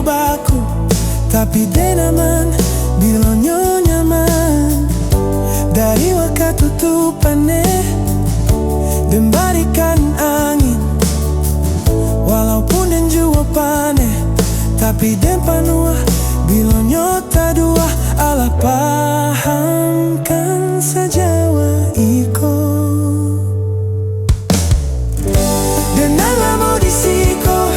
baku, tapi de naman bilonyo nyaman. Dari wakatutupane dan barikan angin, walaupun den jua pane, tapi den panua bilonyo tadua. Ala pahamkan sajawa iko dan alamo disiko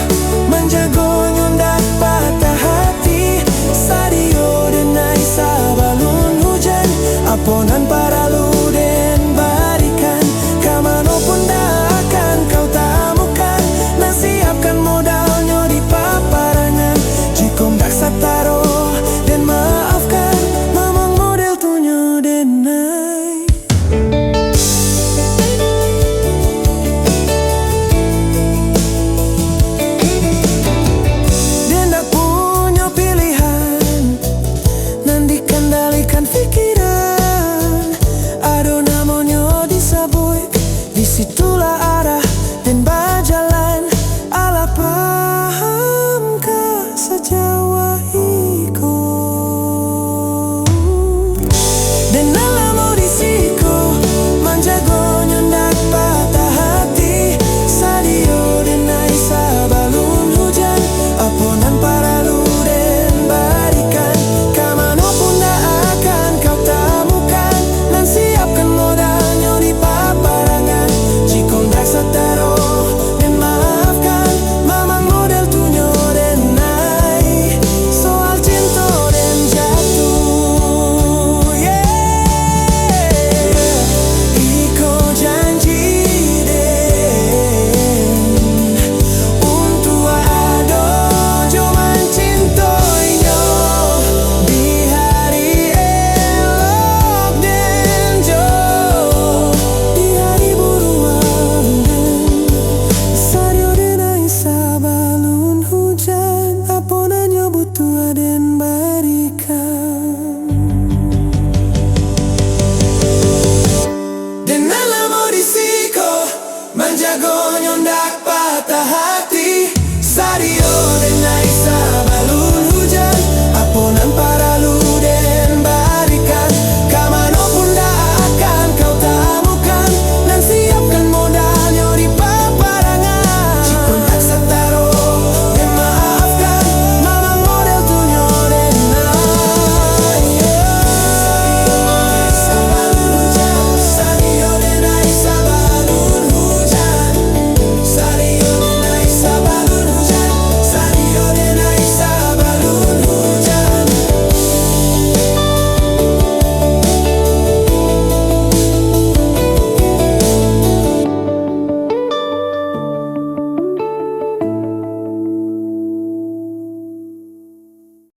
menjago nyondak patah hati. Sadio dan Naisa balun hujan aponan para lu den barikan. Kamano pun dah akan kau tamukan, nah siapkan modalnya di paparangan. Jikom dak sataro dan maafkan, mamang model tunyo den nai. Den dak punya pilihan, nan dikendalikan pikiran. Ado namonyo disabui, disitulah arah dan bajalan. Ala paham ka sajawa iko dan alamo disiko menjago nyondak patah hati. Sadio dan Naisa balun hujan aponan para lu den barikan. Kamano pun dah akan kau tamukan, dan siapkan modalnya di paparangan. Jikom dak sataro dan maafkan, mamang model tunyo den nai. Soal cinta den jatuh, yeah. Iko janji den untuk ado joman cintoinyo di hari elok den jo, di hari buruan den. Sadio den Naisa balun hujan aponanyo butuh den barikan. Den alamo disiko menjago nyondak patah hati. Sadio